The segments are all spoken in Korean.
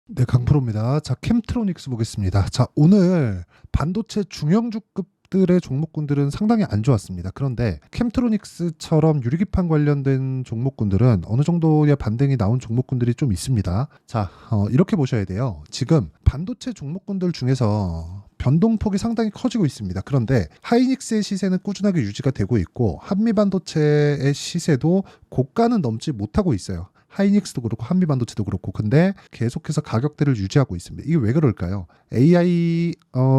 네, 강프로입니다. 자, 캠트로닉스 보겠습니다. 자, 오늘 반도체 중형주급들의 종목군들은 상당히 안 좋았습니다. 그런데 캠트로닉스처럼 유리기판 관련된 종목군들은 어느 정도의 반등이 나온 종목군들이 좀 있습니다. 자, 이렇게 보셔야 돼요. 지금 반도체 종목군들 중에서 변동폭이 상당히 커지고 있습니다. 그런데 하이닉스의 시세는 꾸준하게 유지가 되고 있고 한미반도체의 시세도 고가는 넘지 못하고 있어요. 하이닉스도 그렇고 한미반도체도 그렇고. 근데 계속해서 가격대를 유지하고 있습니다. 이게 왜 그럴까요? AI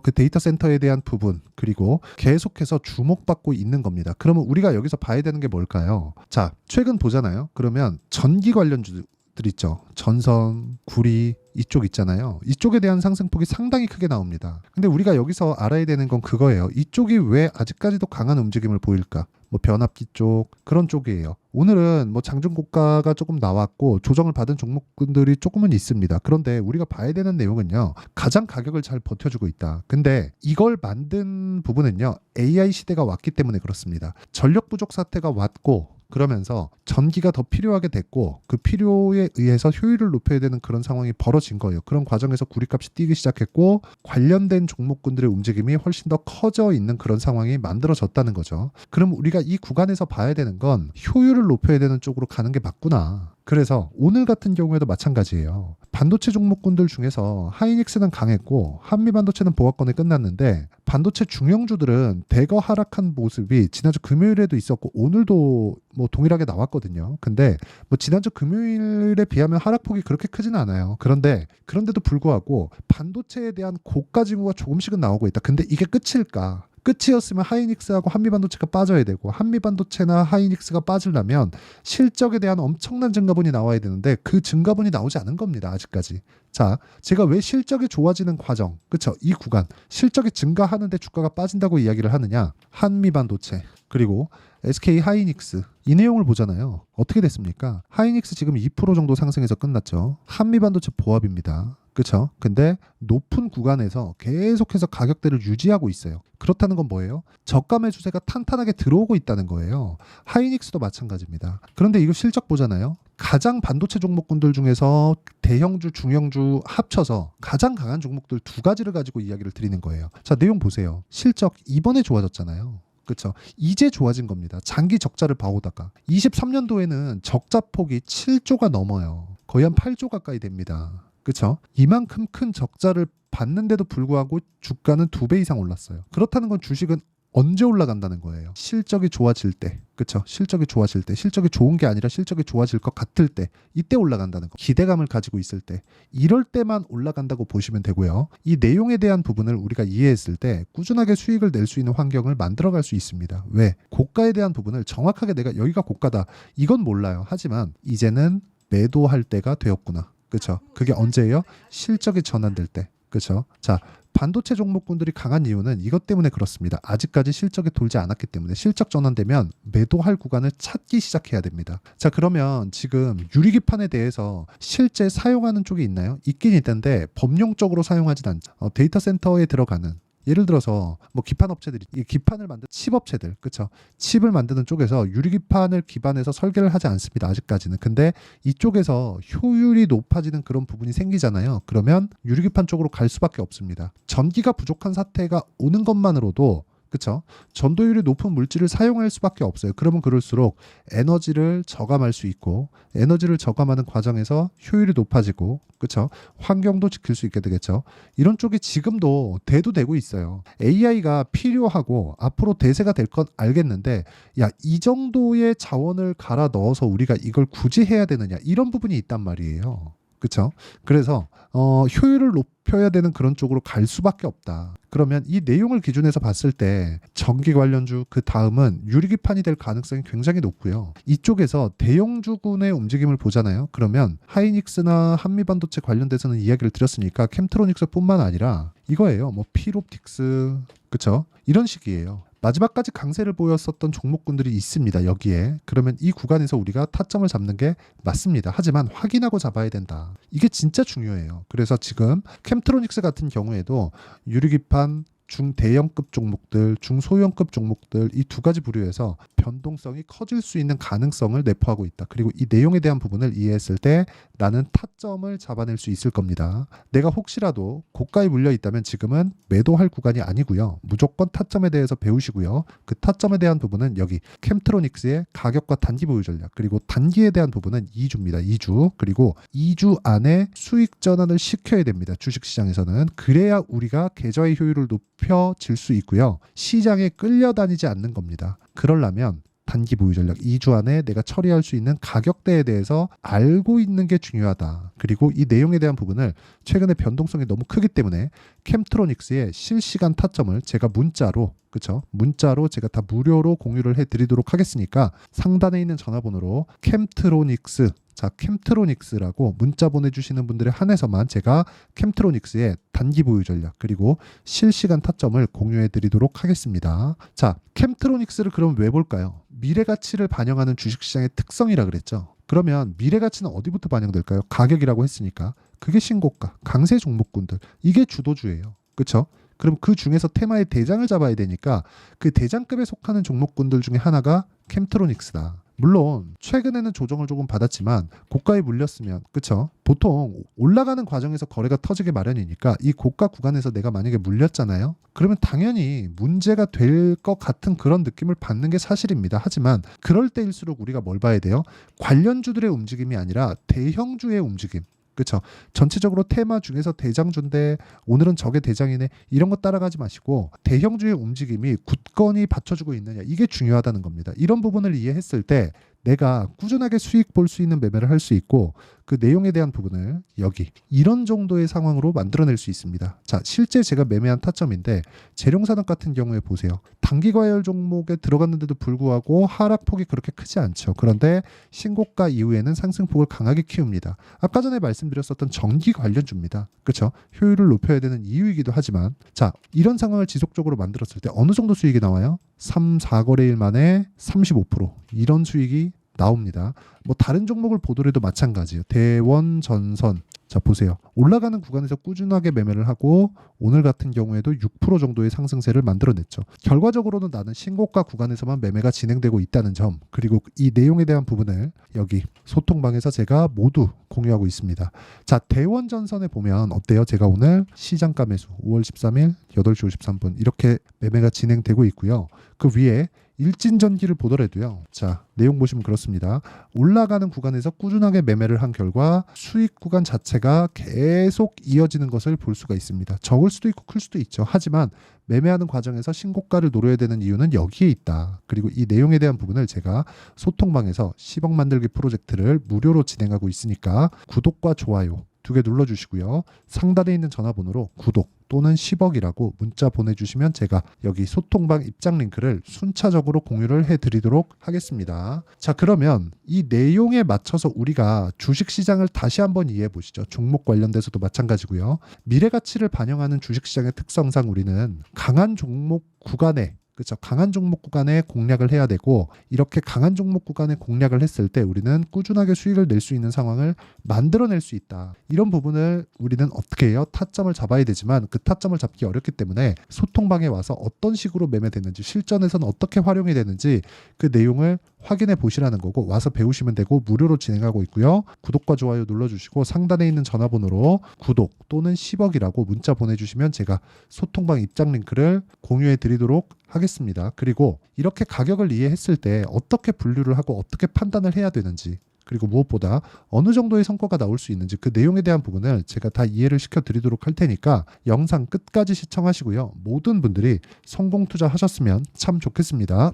그 데이터 센터에 대한 부분, 그리고 계속해서 주목받고 있는 겁니다. 그러면 우리가 여기서 봐야 되는 게 뭘까요? 자, 최근 보잖아요. 그러면 전기 관련주들 있죠. 전선, 구리 이쪽 있잖아요. 이쪽에 대한 상승폭이 상당히 크게 나옵니다. 근데 우리가 여기서 알아야 되는 건 그거예요. 이쪽이 왜 아직까지도 강한 움직임을 보일까? 뭐 변압기 쪽 그런 쪽이에요. 오늘은 뭐 장중고가가 조금 나왔고 조정을 받은 종목군들이 조금은 있습니다. 그런데 우리가 봐야 되는 내용은요. 가장 가격을 잘 버텨주고 있다. 근데 이걸 만든 부분은요. AI 시대가 왔기 때문에 그렇습니다. 전력 부족 사태가 왔고 그러면서 전기가 더 필요하게 됐고 그 필요에 의해서 효율을 높여야 되는 그런 상황이 벌어진 거예요. 그런 과정에서 구리값이 뛰기 시작했고 관련된 종목군들의 움직임이 훨씬 더 커져 있는 그런 상황이 만들어졌다는 거죠. 그럼 우리가 이 구간에서 봐야 되는 건 효율을 높여야 되는 쪽으로 가는 게 맞구나. 그래서 오늘 같은 경우에도 마찬가지예요. 반도체 종목군들 중에서 하이닉스는 강했고 한미반도체는 보합권에 끝났는데 반도체 중형주들은 대거 하락한 모습이 지난주 금요일에도 있었고 오늘도 뭐 동일하게 나왔거든요. 근데 뭐 지난주 금요일에 비하면 하락폭이 그렇게 크지는 않아요. 그런데도 불구하고 반도체에 대한 고가 징후가 조금씩은 나오고 있다. 근데 이게 끝일까? 끝이었으면 하이닉스하고 한미반도체가 빠져야 되고 한미반도체나 하이닉스가 빠지려면 실적에 대한 엄청난 증가분이 나와야 되는데 그 증가분이 나오지 않은 겁니다. 아직까지. 자, 제가 왜 실적이 좋아지는 과정, 그쵸? 이 구간, 실적이 증가하는데 주가가 빠진다고 이야기를 하느냐? 한미반도체, 그리고 SK 하이닉스 이 내용을 보잖아요. 어떻게 됐습니까? 하이닉스 지금 2% 정도 상승해서 끝났죠. 한미반도체 보합입니다. 그쵸? 근데 높은 구간에서 계속해서 가격대를 유지하고 있어요. 그렇다는 건 뭐예요? 저가 매수세가 탄탄하게 들어오고 있다는 거예요. 하이닉스도 마찬가지입니다. 그런데 이거 실적 보잖아요. 가장 반도체 종목군들 중에서 대형주, 중형주 합쳐서 가장 강한 종목들 두 가지를 가지고 이야기를 드리는 거예요. 자, 내용 보세요. 실적 이번에 좋아졌잖아요. 그렇죠. 이제 좋아진 겁니다. 장기 적자를 봐오다가 23년도에는 적자 폭이 7조가 넘어요. 거의 한 8조 가까이 됩니다. 그렇죠? 이만큼 큰 적자를 받는데도 불구하고 주가는 2배 이상 올랐어요. 그렇다는 건 주식은 언제 올라간다는 거예요. 실적이 좋아질 때, 그렇죠? 실적이 좋아질 때, 실적이 좋은 게 아니라 실적이 좋아질 것 같을 때, 이때 올라간다는 거. 기대감을 가지고 있을 때, 이럴 때만 올라간다고 보시면 되고요. 이 내용에 대한 부분을 우리가 이해했을 때 꾸준하게 수익을 낼 수 있는 환경을 만들어갈 수 있습니다. 왜? 고가에 대한 부분을 정확하게 내가 여기가 고가다, 이건 몰라요. 하지만 이제는 매도할 때가 되었구나. 그렇죠? 그게 언제예요? 실적이 전환될 때. 그렇죠? 자, 반도체 종목군들이 강한 이유는 이것 때문에 그렇습니다. 아직까지 실적이 돌지 않았기 때문에 실적 전환되면 매도할 구간을 찾기 시작해야 됩니다. 자, 그러면 지금 유리기판에 대해서 실제 사용하는 쪽이 있나요? 있긴 있는데 법용적으로 사용하진 않죠. 데이터 센터에 들어가는 예를 들어서 뭐 기판 업체들이 이 기판을 만드는 칩 업체들, 그렇죠? 칩을 만드는 쪽에서 유리기판을 기반해서 설계를 하지 않습니다. 아직까지는. 근데 이쪽에서 효율이 높아지는 그런 부분이 생기잖아요. 그러면 유리기판 쪽으로 갈 수밖에 없습니다. 전기가 부족한 사태가 오는 것만으로도 그렇죠? 전도율이 높은 물질을 사용할 수밖에 없어요. 그러면 그럴수록 에너지를 저감할 수 있고 에너지를 저감하는 과정에서 효율이 높아지고 그렇죠? 환경도 지킬 수 있게 되겠죠. 이런 쪽이 지금도 대두되고 있어요. AI가 필요하고 앞으로 대세가 될 건 알겠는데 야, 이 정도의 자원을 갈아 넣어서 우리가 이걸 굳이 해야 되느냐 이런 부분이 있단 말이에요. 그렇죠? 그래서 효율을 높여야 되는 그런 쪽으로 갈 수밖에 없다. 그러면 이 내용을 기준해서 봤을 때 전기 관련주 그 다음은 유리기판이 될 가능성이 굉장히 높고요. 이쪽에서 대형주군의 움직임을 보잖아요. 그러면 하이닉스나 한미반도체 관련돼서는 이야기를 드렸으니까 캠트로닉스뿐만 아니라 이거예요. 뭐 필옵틱스 그쵸? 이런 식이에요. 마지막까지 강세를 보였었던 종목군들이 있습니다. 여기에. 그러면 이 구간에서 우리가 타점을 잡는 게 맞습니다. 하지만 확인하고 잡아야 된다. 이게 진짜 중요해요. 그래서 지금 캠트로닉스 같은 경우에도 유리기판 중대형급 종목들, 중소형급 종목들 이 두 가지 부류에서 변동성이 커질 수 있는 가능성을 내포하고 있다. 그리고 이 내용에 대한 부분을 이해했을 때 나는 타점을 잡아낼 수 있을 겁니다. 내가 혹시라도 고가에 물려 있다면 지금은 매도할 구간이 아니고요. 무조건 타점에 대해서 배우시고요. 그 타점에 대한 부분은 여기 캠트로닉스의 가격과 단기 보유 전략, 그리고 단기에 대한 부분은 2주입니다. 2주. 그리고 2주 안에 수익 전환을 시켜야 됩니다. 주식시장에서는. 그래야 우리가 계좌의 효율을 높여질 수 있고요. 시장에 끌려다니지 않는 겁니다. 그러려면 단기 보유 전략 2주 안에 내가 처리할 수 있는 가격대에 대해서 알고 있는 게 중요하다. 그리고 이 내용에 대한 부분을 최근에 변동성이 너무 크기 때문에 캠트로닉스의 실시간 타점을 제가 문자로, 그쵸? 문자로 제가 다 무료로 공유를 해드리도록 하겠으니까 상단에 있는 전화번호로 캠트로닉스, 자, 캠트로닉스라고 문자 보내주시는 분들에 한해서만 제가 캠트로닉스의 단기 보유 전략 그리고 실시간 타점을 공유해 드리도록 하겠습니다. 자, 캠트로닉스를 그럼 왜 볼까요? 미래 가치를 반영하는 주식시장의 특성이라 그랬죠. 그러면 미래 가치는 어디부터 반영될까요? 가격이라고 했으니까. 그게 신고가, 강세 종목군들, 이게 주도주예요. 그렇죠? 그럼 그 중에서 테마의 대장을 잡아야 되니까 그 대장급에 속하는 종목군들 중에 하나가 캠트로닉스다. 물론 최근에는 조정을 조금 받았지만 고가에 물렸으면, 그쵸? 보통 올라가는 과정에서 거래가 터지게 마련이니까 이 고가 구간에서 내가 만약에 물렸잖아요. 그러면 당연히 문제가 될 것 같은 그런 느낌을 받는 게 사실입니다. 하지만 그럴 때일수록 우리가 뭘 봐야 돼요? 관련주들의 움직임이 아니라 대형주의 움직임. 그렇죠. 전체적으로 테마 중에서 대장주인데 오늘은 저게 대장이네, 이런 거 따라가지 마시고 대형주의 움직임이 굳건히 받쳐주고 있느냐, 이게 중요하다는 겁니다. 이런 부분을 이해했을 때 내가 꾸준하게 수익 볼 수 있는 매매를 할 수 있고 그 내용에 대한 부분을 여기 이런 정도의 상황으로 만들어낼 수 있습니다. 자, 실제 제가 매매한 타점인데 재룡산업 같은 경우에 보세요. 단기 과열 종목에 들어갔는데도 불구하고 하락폭이 그렇게 크지 않죠. 그런데 신고가 이후에는 상승폭을 강하게 키웁니다. 아까 전에 말씀드렸었던 전기 관련주입니다. 그렇죠? 효율을 높여야 되는 이유이기도 하지만, 자, 이런 상황을 지속적으로 만들었을 때 어느 정도 수익이 나와요? 3, 4거래일 만에 35% 이런 수익이 나옵니다. 뭐 다른 종목을 보더라도 마찬가지예요. 대원, 전선. 자, 보세요. 올라가는 구간에서 꾸준하게 매매를 하고 오늘 같은 경우에도 6% 정도의 상승세를 만들어냈죠. 결과적으로는 나는 신고가 구간에서만 매매가 진행되고 있다는 점, 그리고 이 내용에 대한 부분을 여기 소통방에서 제가 모두 공유하고 있습니다. 자, 대원 전선에 보면 어때요? 제가 오늘 시장가 매수 5월 13일 8시 53분 이렇게 매매가 진행되고 있고요. 그 위에 일진전기를 보더라도요. 자, 내용 보시면 그렇습니다. 올라가는 구간에서 꾸준하게 매매를 한 결과 수익 구간 자체가 계속 이어지는 것을 볼 수가 있습니다. 적을 수도 있고 클 수도 있죠. 하지만 매매하는 과정에서 신고가를 노려야 되는 이유는 여기에 있다. 그리고 이 내용에 대한 부분을 제가 소통방에서 10억 만들기 프로젝트를 무료로 진행하고 있으니까 구독과 좋아요 2개 눌러주시고요. 상단에 있는 전화번호로 구독 또는 10억이라고 문자 보내주시면 제가 여기 소통방 입장 링크를 순차적으로 공유를 해드리도록 하겠습니다. 자, 그러면 이 내용에 맞춰서 우리가 주식시장을 다시 한번 이해해 보시죠. 종목 관련돼서도 마찬가지고요. 미래가치를 반영하는 주식시장의 특성상 우리는 강한 종목 구간에, 그렇죠. 강한 종목 구간에 공략을 해야 되고, 이렇게 강한 종목 구간에 공략을 했을 때 우리는 꾸준하게 수익을 낼 수 있는 상황을 만들어낼 수 있다. 이런 부분을 우리는 어떻게 해요? 타점을 잡아야 되지만 그 타점을 잡기 어렵기 때문에 소통방에 와서 어떤 식으로 매매되는지, 실전에서는 어떻게 활용이 되는지 그 내용을 확인해 보시라는 거고, 와서 배우시면 되고 무료로 진행하고 있고요. 구독과 좋아요 눌러주시고 상단에 있는 전화번호로 구독 또는 10억이라고 문자 보내주시면 제가 소통방 입장 링크를 공유해 드리도록 하겠습니다. 그리고 이렇게 가격을 이해했을 때 어떻게 분류를 하고 어떻게 판단을 해야 되는지, 그리고 무엇보다 어느 정도의 성과가 나올 수 있는지 그 내용에 대한 부분을 제가 다 이해를 시켜드리도록 할 테니까 영상 끝까지 시청하시고요. 모든 분들이 성공 투자하셨으면 참 좋겠습니다.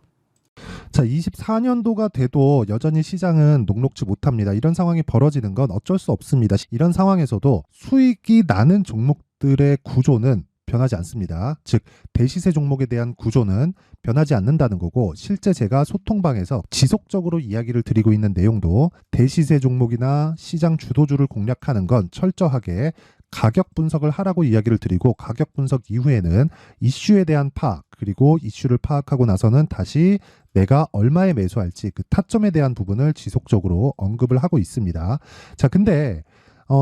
자, 24년도가 돼도 여전히 시장은 녹록지 못합니다. 이런 상황이 벌어지는 건 어쩔 수 없습니다. 이런 상황에서도 수익이 나는 종목들의 구조는 변하지 않습니다. 즉, 대시세 종목에 대한 구조는 변하지 않는다는 거고, 실제 제가 소통방에서 지속적으로 이야기를 드리고 있는 내용도 대시세 종목이나 시장 주도주를 공략하는 건 철저하게 가격 분석을 하라고 이야기를 드리고, 가격 분석 이후에는 이슈에 대한 파악, 그리고 이슈를 파악하고 나서는 다시 내가 얼마에 매수할지 그 타점에 대한 부분을 지속적으로 언급을 하고 있습니다. 자, 근데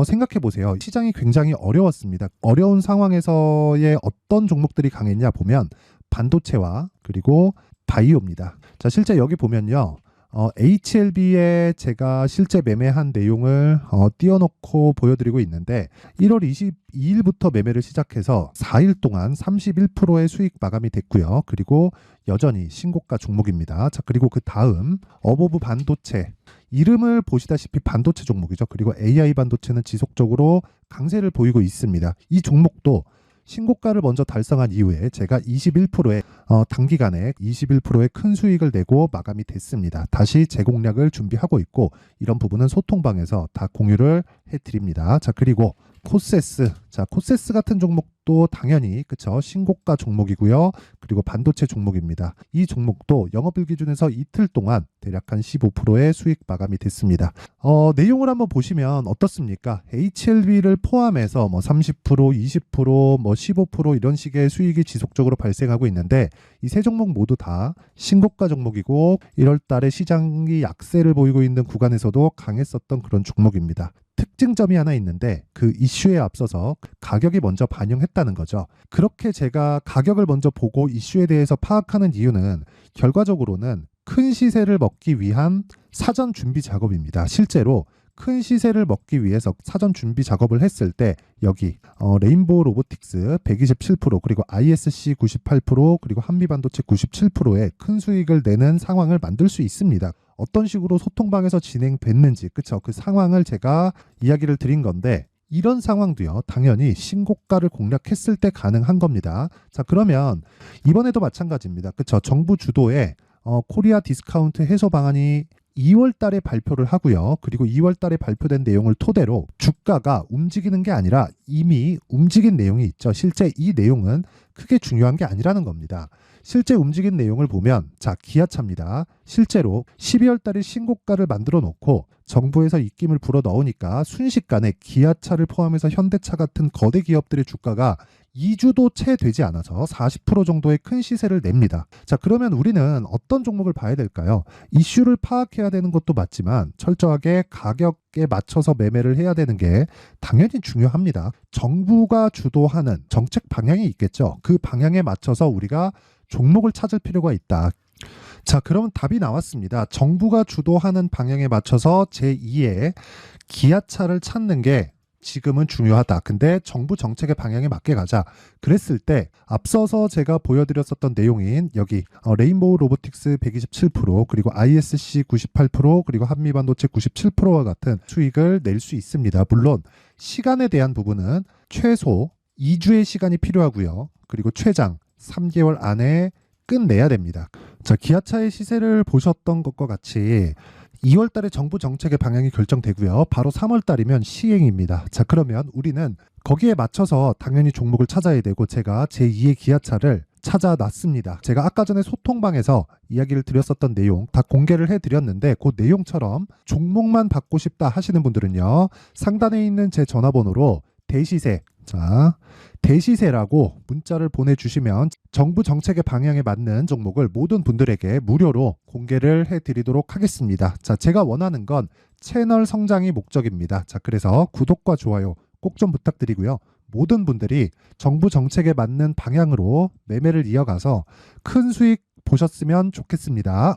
생각해 보세요. 시장이 굉장히 어려웠습니다. 어려운 상황에서의 어떤 종목들이 강했냐 보면 반도체와 그리고 바이오입니다. 자, 실제 여기 보면요. HLB에 제가 실제 매매한 내용을 띄워놓고 보여드리고 있는데 1월 22일부터 매매를 시작해서 4일 동안 31%의 수익 마감이 됐고요. 그리고 여전히 신고가 종목입니다. 자, 그리고 그 다음 어보브 반도체, 이름을 보시다시피 반도체 종목이죠. 그리고 AI 반도체는 지속적으로 강세를 보이고 있습니다. 이 종목도 신고가를 먼저 달성한 이후에 제가 21%의 단기간에 21%의 큰 수익을 내고 마감이 됐습니다. 다시 재공략을 준비하고 있고 이런 부분은 소통방에서 다 공유를 해드립니다. 자, 그리고 코세스, 자, 코세스 같은 종목도 당연히 그쵸, 신고가 종목이고요. 그리고 반도체 종목입니다. 이 종목도 영업일 기준에서 이틀 동안 대략 한 15%의 수익 마감이 됐습니다. 내용을 한번 보시면 어떻습니까? HLB를 포함해서 뭐 30%, 20%, 뭐 15% 이런 식의 수익이 지속적으로 발생하고 있는데 이 세 종목 모두 다 신고가 종목이고 1월 달에 시장이 약세를 보이고 있는 구간에서도 강했었던 그런 종목입니다. 특징점이 하나 있는데 그 이슈에 앞서서 가격이 먼저 반영했다는 거죠. 그렇게 제가 가격을 먼저 보고 이슈에 대해서 파악하는 이유는 결과적으로는 큰 시세를 먹기 위한 사전 준비 작업입니다. 실제로 큰 시세를 먹기 위해서 사전 준비 작업을 했을 때 여기 레인보우 로보틱스 127% 그리고 ISC 98% 그리고 한미반도체 97%의 큰 수익을 내는 상황을 만들 수 있습니다. 어떤 식으로 소통방에서 진행됐는지 그쵸, 그 상황을 제가 이야기를 드린 건데 이런 상황도요 당연히 신고가를 공략했을 때 가능한 겁니다. 자, 그러면 이번에도 마찬가지입니다. 그쵸, 정부 주도의 코리아 디스카운트 해소 방안이 2월 달에 발표를 하고요. 그리고 2월 달에 발표된 내용을 토대로 주가가 움직이는 게 아니라 이미 움직인 내용이 있죠. 실제 이 내용은 크게 중요한 게 아니라는 겁니다. 실제 움직인 내용을 보면 자, 기아차입니다. 실제로 12월 달에 신고가를 만들어 놓고 정부에서 입김을 불어 넣으니까 순식간에 기아차를 포함해서 현대차 같은 거대 기업들의 주가가 2주도 채 되지 않아서 40% 정도의 큰 시세를 냅니다. 자, 그러면 우리는 어떤 종목을 봐야 될까요? 이슈를 파악해야 되는 것도 맞지만 철저하게 가격에 맞춰서 매매를 해야 되는 게 당연히 중요합니다. 정부가 주도하는 정책 방향이 있겠죠. 그 방향에 맞춰서 우리가 종목을 찾을 필요가 있다. 자, 그러면 답이 나왔습니다. 정부가 주도하는 방향에 맞춰서 제2의 기아차를 찾는 게 지금은 중요하다. 근데 정부 정책의 방향에 맞게 가자. 그랬을 때 앞서서 제가 보여드렸었던 내용인 여기 레인보우 로보틱스 127% 그리고 ISC 98% 그리고 한미반도체 97%와 같은 수익을 낼 수 있습니다. 물론 시간에 대한 부분은 최소 2주의 시간이 필요하고요. 그리고 최장 3개월 안에 끝내야 됩니다. 자, 기아차의 시세를 보셨던 것과 같이 2월 달에 정부 정책의 방향이 결정되고요. 바로 3월 달이면 시행입니다. 자, 그러면 우리는 거기에 맞춰서 당연히 종목을 찾아야 되고 제가 제2의 기아차를 찾아놨습니다. 제가 아까 전에 소통방에서 이야기를 드렸었던 내용 다 공개를 해드렸는데 그 내용처럼 종목만 받고 싶다 하시는 분들은요. 상단에 있는 제 전화번호로 대시세, 자, 대시세라고 문자를 보내주시면 정부 정책의 방향에 맞는 종목을 모든 분들에게 무료로 공개를 해드리도록 하겠습니다. 자, 제가 원하는 건 채널 성장이 목적입니다. 자, 그래서 구독과 좋아요 꼭 좀 부탁드리고요. 모든 분들이 정부 정책에 맞는 방향으로 매매를 이어가서 큰 수익 보셨으면 좋겠습니다.